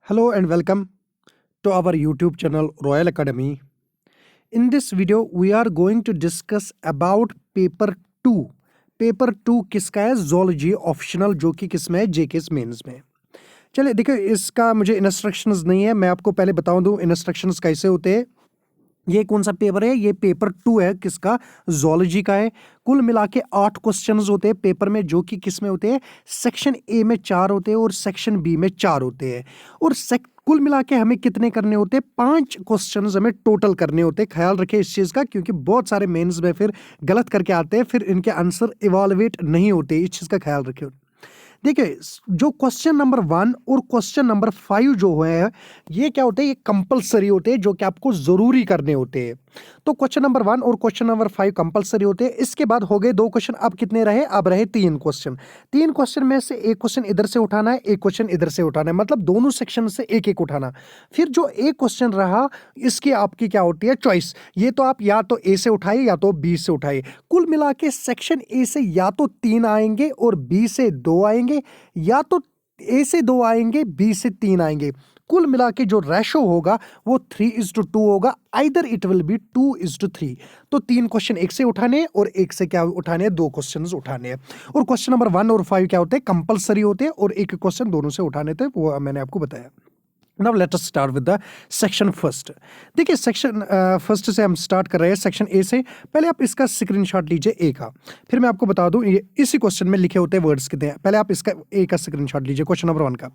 Hello and welcome to our YouTube channel Royal Academy. In this video, we are going to discuss about paper 2. Paper 2 किसका है? zoology optional, जो कि किसमें है? JKS mains में। चलिए देखो, इसका मुझे इंस्ट्रक्शंस नहीं है, मैं आपको पहले बताऊं दूं इंस्ट्रक्शंस कैसे होते हैं। ये कौन सा पेपर है? ये पेपर 2 है, किसका? जोलॉजी का है। कुल मिला के 8 क्वेश्चंस होते हैं पेपर में, जो कि किस में होते हैं? सेक्शन ए में 4 होते हैं और सेक्शन बी में 4 होते हैं। और कुल मिला के हमें कितने करने होते हैं? 5 क्वेश्चंस हमें टोटल करने होते हैं। ख्याल रखें इस चीज़ का, क्योंकि बहुत सारे मेंस में फिर गलत करके आते हैं, फिर इनके आंसर इवालुएट नहीं होते। इस चीज़ का ख्याल रखें। देखिए, जो क्वेश्चन नंबर 1 और क्वेश्चन नंबर 5 जो है, ये क्या होते हैं? ये कंपलसरी होते हैं, जो कि आपको जरूरी करने होते हैं। तो क्वेश्चन नंबर 1 और क्वेश्चन नंबर 5 कंपलसरी होते हैं। इसके बाद हो गए 2 क्वेश्चन, अब कितने रहे? अब रहे 3 क्वेश्चन। 3 क्वेश्चन में से एक क्वेश्चन इधर से उठाना है, एक क्वेश्चन इधर से उठाना है, मतलब दोनों सेक्शन से एक एक उठाना। फिर जो एक क्वेश्चन रहा, इसकी आपकी क्या होती है? चॉइस। ये तो आप या तो ए से उठाइए या तो बी से उठाइए। कुल मिला के सेक्शन ए से या तो 3 आएंगे और बी से 2 आएंगे, या तो ए से 2 आएंगे, बी से 3 आएंगे। कुल मिला के जो रेशो होगा वो 3:2 होगा। Either it will be 2:3। तो 3 क्वेश्चन एक से उठाने और एक से क्या उठाने? 2 क्वेश्चन उठाने हैं। और क्वेश्चन नंबर 1 और 5 क्या होते हैं? कंपलसरी होते हैं, और एक क्वेश्चन दोनों से उठाने थे, वो मैंने आपको बताया। Now let us start with the section first. देखिए, सेक्शन फर्स्ट से हम स्टार्ट कर रहे हैं, सेक्शन ए से। पहले आप इसका स्क्रीनशॉट लीजिए ए का, फिर मैं आपको बता दूं ये इसी क्वेश्चन में लिखे होते हैं वर्ड्स कितने हैं। पहले आप इसका ए का स्क्रीनशॉट लीजिए, क्वेश्चन नंबर 1 का।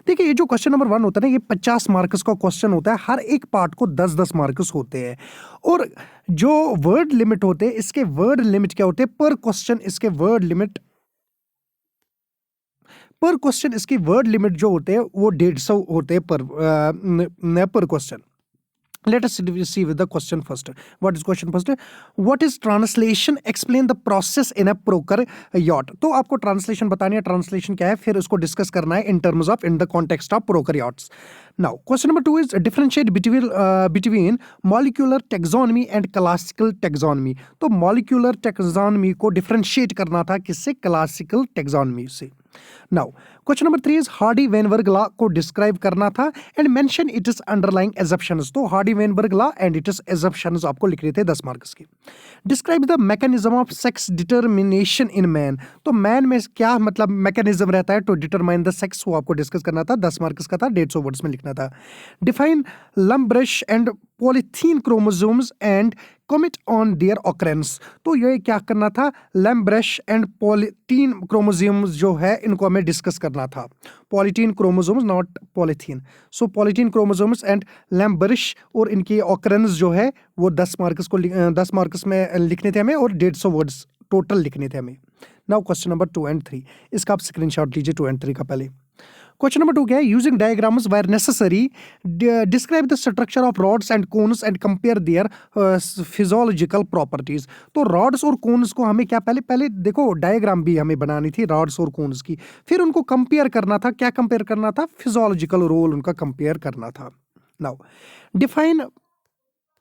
देखिए, ये जो क्वेश्चन नंबर 1 होता है ना, ये 50 मार्क्स का क्वेश्चन होता है। हर एक पार्ट को 10-10 मार्क्स होते हैं। और जो वर्ड लिमिट होते हैं, इसके वर्ड लिमिट क्या होते हैं? पर क्वेश्चन इसके वर्ड लिमिट, पर क्वेश्चन इसकी वर्ड लिमिट जो होते हैं वो 150 होते हैं पर question. Let us see with the question first. What is question first? What is translation? Explain the process in a prokaryote. तो आपको ट्रांसलेशन बतानी है, ट्रांसलेशन क्या है, फिर उसको डिस्कस करना है in the context of prokaryotes. Now, question number 2 is differentiate between molecular taxonomy and classical taxonomy. तो molecular taxonomy को differentiate करना था किससे? classical taxonomy से। Now, question number 3 is Hardy-Weinberg law को describe करना था and mention its underlying assumptions. तो Hardy-Weinberg law and its assumptions आपको लिख रहे थे 10 मार्क्स की। Describe the mechanism of sex determination in man. तो man में क्या मतलब मैकेनिज्म रहता है to determine the sex, वो आपको डिस्कस करना था, 10 मार्क्स का था, 150 वर्ड्स में लिखना था। Define Lumbrush and polythene chromosomes and comment on their occurrence. तो ये क्या करना था? Lumbrush and polythene chromosomes जो है, इनको हमें डिस्कस करना था। Polythene chromosomes, not polythene. So polythene chromosomes and Lumbrush और इनकी occurrence जो है वो 10 मार्क्स में लिखने थे हमें, और 150 वर्ड्स टोटल लिखने थे हमें। नाउ क्वेश्चन नंबर 2 and 3, इसका आप स्क्रीनशॉट लीजिए 2 and 3 का। पहले क्वेश्चन नंबर 2 क्या है? Using diagrams where necessary describe the structure of rods and cones and compare their physiological properties. तो रॉड्स और कोन्स को हमें क्या पहले देखो, डायग्राम भी हमें बनानी थी रॉड्स और कोन्स की, फिर उनको कंपेयर करना था। क्या कंपेयर करना था? फिजियोलॉजिकल रोल उनका कंपेयर करना था। नाउ डिफाइन,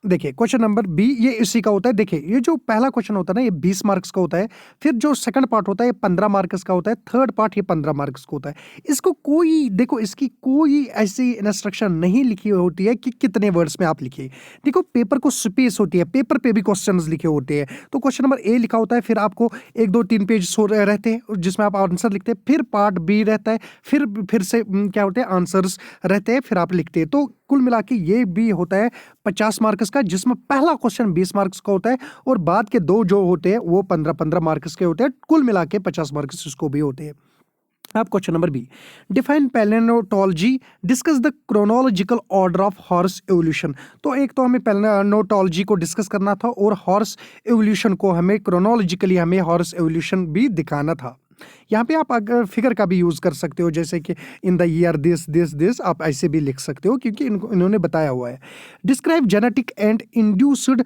देखिए क्वेश्चन नंबर बी, ये इसी का होता है। देखिए, ये जो पहला क्वेश्चन होता है ना, ये 20 मार्क्स का होता है। फिर जो सेकंड पार्ट होता है ये 15 मार्क्स का होता है। थर्ड पार्ट ये 15 मार्क्स का होता है। इसको कोई देखो, इसकी कोई ऐसी इंस्ट्रक्शन नहीं लिखी होती है कि कितने वर्ड्स में आप लिखिए। देखो, पेपर को स्पेस होती है, पेपर पे भी क्वेश्चन लिखे होते हैं। तो क्वेश्चन नंबर ए लिखा होता है, फिर आपको 1 2 3 पेज रहते हैं जिसमें आप आंसर लिखते हैं। फिर पार्ट बी रहता है, फिर से क्या होते हैं? आंसर्स रहते हैं, फिर आप लिखते हैं। तो कुल मिला के ये भी होता है 50 मार्क्स का, जिसमें पहला क्वेश्चन 20 मार्क्स का होता है और बाद के 2 जो होते हैं वो 15-15 मार्क्स के होते हैं। कुल मिला के 50 मार्क्स इसको भी होते हैं। अब question number B, define palaeontology, discuss the chronological order of horse evolution. तो एक तो हमें पैलियोंटोलॉजी को डिस्कस करना था, और हॉर्स एवोल्यूशन को हमें क्रोनोलॉजिकली हमें हॉर्स एवोल्यूशन भी दिखाना था। यहाँ पे आप अगर फिगर का भी यूज कर सकते हो, जैसे कि इन द ईयर दिस आप ऐसे भी लिख सकते हो, क्योंकि इन्होंने बताया हुआ है। डिस्क्राइब जेनेटिक एंड इंड्यूस्ड,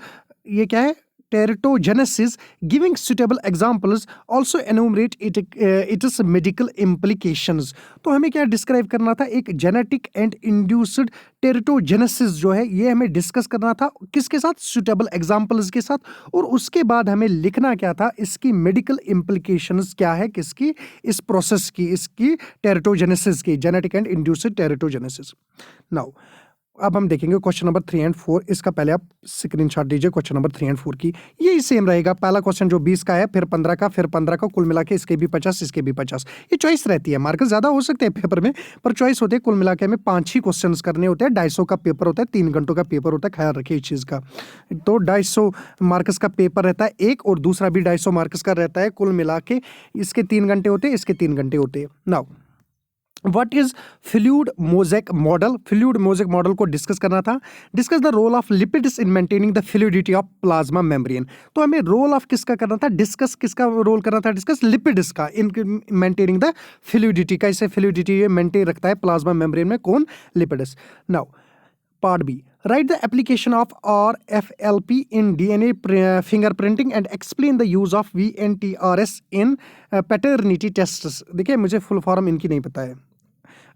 ये क्या है? teratogenesis, giving suitable examples, also enumerate its medical implications. तो हमें क्या डिस्क्राइब करना था, एक जेनेटिक एंड इंड्यूस्ड टेरिटोजेनेसिस जो है ये हमें डिस्कस करना था, किसके साथ, सुटेबल एग्जांपल्स के साथ, और उसके बाद हमें लिखना क्या था, इसकी मेडिकल इम्प्लीकेशंस क्या है, किसकी, इस प्रोसेस की, इसकी टेरिटोजेनेसिस की, जेनेटिक एंड इंड्यूस्ड टेरिटोजेनेसिस. नाउ अब हम देखेंगे क्वेश्चन नंबर 3 एंड 4. इसका पहले आप स्क्रीनशॉट लीजिए क्वेश्चन नंबर 3 एंड 4 की. यही सेम रहेगा, पहला क्वेश्चन जो 20 का है, फिर 15 का, फिर 15 का, कुल मिला के इसके भी 50, इसके भी 50. ये चॉइस रहती है, मार्क्स ज़्यादा हो सकते हैं पेपर में, पर चॉइस होते हैं. कुल मिला के हमें 5 ही क्वेश्चन करने होते हैं. 250 का पेपर होता है, 3 घंटों का पेपर होता है, ख्याल रखिए इस चीज़ का. तो 250 मार्क्स का पेपर रहता है एक, और दूसरा भी 250 मार्क्स का रहता है. कुल मिला के इसके 3 घंटे होते हैं, इसके 3 घंटे होते हैं. Now What is fluid mosaic model? Fluid mosaic model को डिस्कस करना था. Discuss the role of lipids in maintaining the fluidity of plasma membrane. तो हमें रोल ऑफ किसका करना था, डिस्कस किसका रोल करना था, डिस्कस लिपिड्स का इन मेंटेनिंग द फ्लूइडिटी. कैसे फ्लूइडिटी मेंटेन रखता है प्लाज्मा मेम्ब्रेन में, कौन, lipids. Now part B, write the application of RFLP in DNA fingerprinting and explain the use of VNTRS in paternity tests. देखिए मुझे full form इनकी नहीं पता है,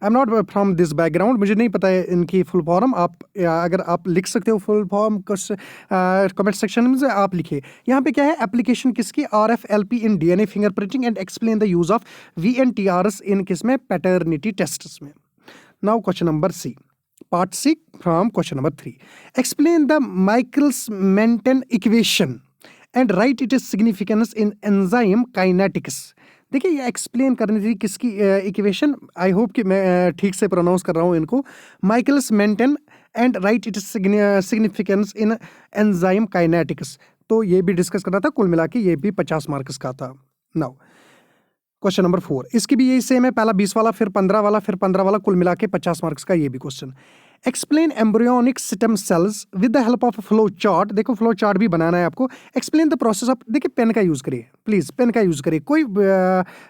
I am not from this background, मुझे नहीं पता है इनकी फुल फॉर्म. आप अगर आप लिख सकते हो फुल फॉर्म कमेंट सेक्शन में आप लिखिए. यहाँ पे क्या है, एप्लीकेशन किसकी, RFLP in DNA fingerprinting and explain the use of VNTRS in किसमें, पैटर्निटी टेस्ट्स में. Now question number C, Part C from question number 3. Explain the Michaelis-Menten equation and write its significance in enzyme kinetics. देखिए ये explain करनी थी किसकी equation, I hope कि मैं ठीक से प्रोनाउंस कर रहा हूँ इनको, Michaelis-Menten and right its significance in enzyme kinetics. तो ये भी डिस्कस करना था, कुल मिला के ये भी 50 मार्क्स का था. नाउ क्वेश्चन नंबर 4, इसकी भी यही सेम है, पहला 20 वाला, फिर 15 वाला, फिर 15 वाला, कुल मिला के 50 मार्क्स का ये भी question. Explain embryonic stem cells with the help of flow chart. देखो फ्लो चार्ट भी बनाना है आपको. एक्सप्लेन द प्रोसेस ऑफ, देखिए पेन का यूज़ करिए प्लीज़, पेन का यूज़ करिए. कोई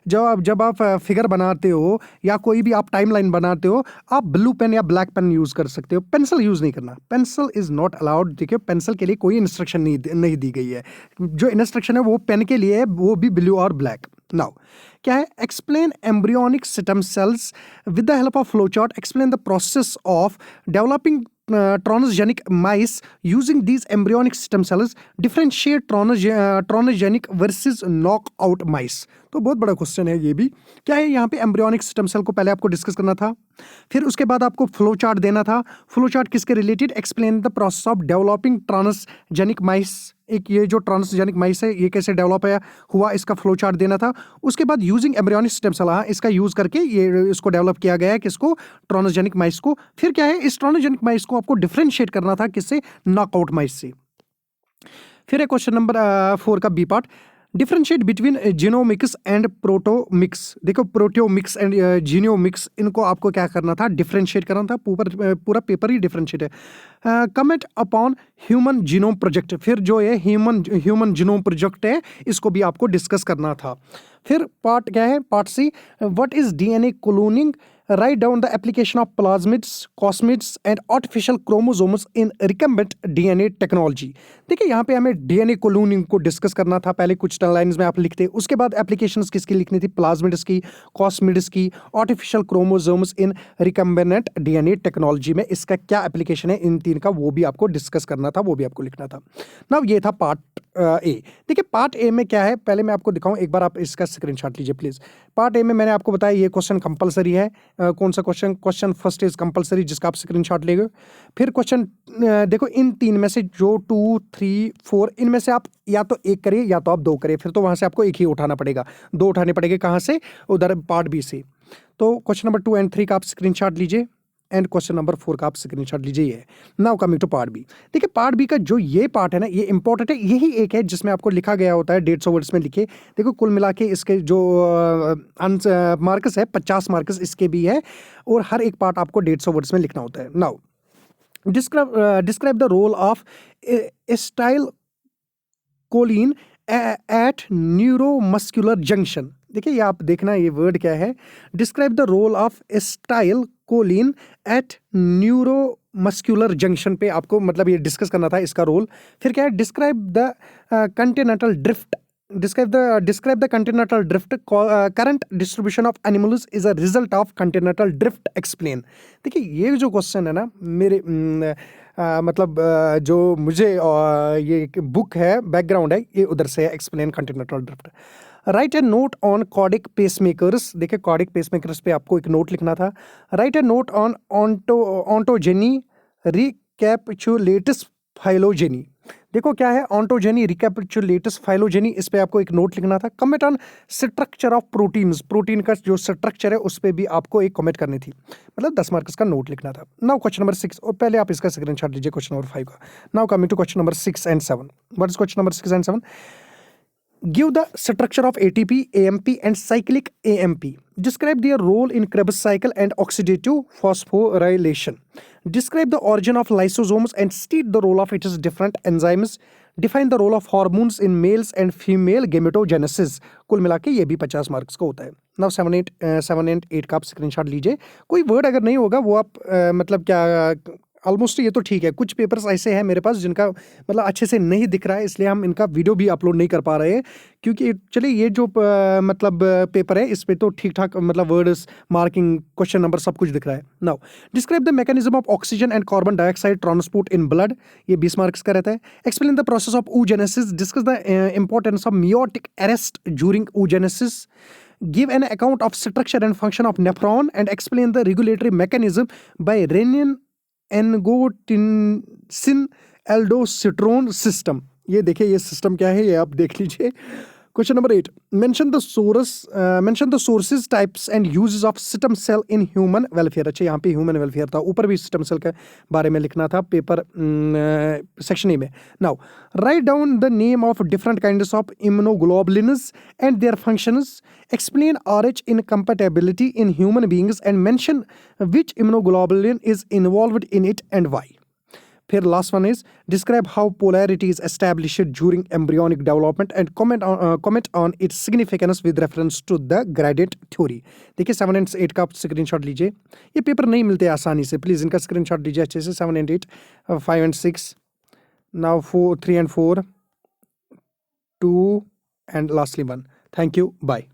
जब आप फिगर बनाते हो या कोई भी आप टाइम लाइन बनाते हो, आप ब्लू पेन या ब्लैक पेन यूज़ कर सकते हो, पेंसिल यूज़ नहीं करना. Pencil is not allowed. देखिए पेंसिल के लिए कोई इंस्ट्रक्शन नहीं दी गई है. जो इंस्ट्रक्शन है वो पेन के लिए है, वो भी ब्लू और ब्लैक. नाउ क्या है, explain embryonic stem cells with the help of flow chart. Explain the process of developing transgenic mice using these embryonic stem cells. Differentiate transgenic versus knockout mice. तो बहुत बड़ा क्वेश्चन है ये भी. क्या है, यहाँ पे एम्ब्रियोनिक स्टेम सेल को पहले आपको डिस्कस करना था, फिर उसके बाद आपको फ्लो चार्ट देना था. फ्लो चार्ट किसके related, explain the process of developing transgenic माइस. एक ये जो ट्रांसजेनिक माइस है ये कैसे डेवलप हुआ, इसका फ्लो चार्ट देना था. उसके बाद यूजिंग एम्ब्रियोनिक स्टेम सेल, इसका यूज करके ये इसको डेवलप किया गया है, किसको, ट्रांसजेनिक माइस को. फिर क्या है, इस ट्रांसजेनिक माइस को आपको डिफरेंशिएट करना था किससे, नॉकआउट माइस से. फिर है क्वेश्चन नंबर 4 का B part, differentiate between genomics and proteomics. देखो प्रोटियोमिक्स एंड जीनोमिक्स, इनको आपको क्या करना था, डिफरेंशिएट करना था. पूरा पेपर ही डिफरेंशिएट है. Comment upon human genome project. फिर जो है ह्यूमन जीनोम प्रोजेक्ट है, इसको भी आपको डिस्कस करना था. फिर पार्ट क्या है, part C, what is DNA cloning. Write down the application of plasmids, cosmids and artificial chromosomes in recombinant DNA technology. देखिए यहाँ पे हमें DNA क्लोनिंग को डिस्कस करना था. पहले कुछ लाइंस में आप लिखते, उसके बाद एप्लीकेशंस किसकी लिखनी थी, प्लाज्मिड्स की, कॉस्मिड्स की, आर्टिफिशियल क्रोमोसोम्स इन रिकम्बिनेंट DNA टेक्नोलॉजी में इसका क्या एप्लीकेशन है, इन 3 का वो भी आपको डिस्कस करना था, वो भी आपको लिखना था. नाउ ये था पार्ट ए. देखिए पार्ट ए में क्या है, पहले मैं आपको दिखाऊं, एक बार आप इसका स्क्रीनशॉट लीजिए प्लीज. पार्ट ए में मैंने आपको बताया ये क्वेश्चन कंपलसरी है. कौन सा क्वेश्चन फर्स्ट इज कंपलसरी, जिसका आप स्क्रीनशॉट लेंगे. फिर क्वेश्चन देखो इन 3 में से जो 2, 3, 4, इनमें से आप या तो एक करिए या तो आप 2 करिए. फिर तो वहां से आपको एक ही उठाना पड़ेगा, 2 उठाने पड़ेंगे. कहां से, उधर पार्ट बी से. तो क्वेश्चन नंबर 2 एंड 3 का आप स्क्रीनशॉट लीजिए एंड क्वेश्चन नंबर 4 का आप स्क्रीनशॉट लीजिए. Now coming to part B. देखिए पार्ट बी का जो ये पार्ट है ना, ये इंपॉर्टेंट है. यही एक है जिसमें आपको लिखा गया होता है 150 वर्ड्स में लिखे. देखो कुल मिला के इसके जो मार्क्स है 50 मार्क्स इसके भी है, और हर एक पार्ट आपको 150 वर्ड्स में लिखना होता है. Now describe the role of acetylcholine at neuromuscular junction. देखिए ये आप देखना ये वर्ड क्या है. Describe the role of acetylcholine at neuromuscular muscular junction पे आपको मतलब ये डिस्कस करना था इसका रोल। फिर क्या है, describe the Continental drift, describe the continental drift, current distribution of animals is a result of continental drift, explain। देखिए ये जो क्वेश्चन है ना मेरे मतलब जो मुझे ये बुक है, बैकग्राउंड है, ये उधर से explain continental drift. Write a note on cardiac pacemakers, देखिए कार्डिक पेसमेकर्स पे आपको एक नोट लिखना था। Write a note on ontogeny recapitulates phylogeny, देखो क्या है ऑन्टोजेनी रिकैपिचुलेटिस फाइलोजेनी, इस पे आपको एक नोट लिखना था। Comment on structure of proteins, protein का जो स्ट्रक्चर है उस पे भी आपको एक कमेंट करनी थी, मतलब 10 मार्क्स का नोट लिखना था। नाउ क्वेश्चन नंबर 6, और पहले आप इसका स्क्रीनशॉट लीजिए क्वेश्चन नंबर 5 का। Now coming to question number 6 and 7, what is question number 6 and 7? Give the structure of ATP, AMP and cyclic AMP. Describe their role in Krebs cycle and oxidative phosphorylation. Describe the origin of lysosomes and state the role of its different enzymes. Define the role of hormones in males and female gametogenesis. कुल मिला के ये भी 50 marks का होता है। Now 7 and 8 का आप स्क्रीनशॉट लीजिए। कोई वर्ड अगर नहीं होगा वो आप मतलब क्या ऑलमोस्ट ये तो ठीक है। कुछ पेपर्स ऐसे हैं मेरे पास जिनका मतलब अच्छे से नहीं दिख रहा है, इसलिए हम इनका वीडियो भी अपलोड नहीं कर पा रहे हैं, क्योंकि चलिए ये जो मतलब पेपर है इस पे तो ठीक ठाक मतलब वर्ड्स, मार्किंग, क्वेश्चन नंबर सब कुछ दिख रहा है। Now describe the mechanism of oxygen and carbon dioxide transport in blood, ये 20 मार्क्स का रहता है। Explain the process of oogenesis, discuss the importance of meiotic arrest during oogenesis. Give an account of structure and function of nephron and explain the regulatory mechanism by renin angiotensin aldosterone system. ये देखिए ये system क्या है ये आप देख लीजिए। Question number 8, mention the sources types and uses of system cell in human welfare. अच्छा यहाँ पे ह्यूमन वेलफेयर था, ऊपर भी सिस्टम सेल के बारे में लिखना था पेपर सेक्शन ए में। Now write down the name of different kinds of immunoglobulins and their functions. Explain RH incompatibility in human beings and mention which immunoglobulin is involved in it and why. फिर last one is describe how polarity is established during embryonic development and comment on its significance with reference to the gradient theory. देखिए 7 and 8 का screenshot लीजिए, ये paper नहीं मिलते आसानी से, please इनका स्क्रीनशॉट लीजिए अच्छे से। 7 and 8, 5 and 6, now 3 and 4, 2 and lastly 1। Thank you, bye.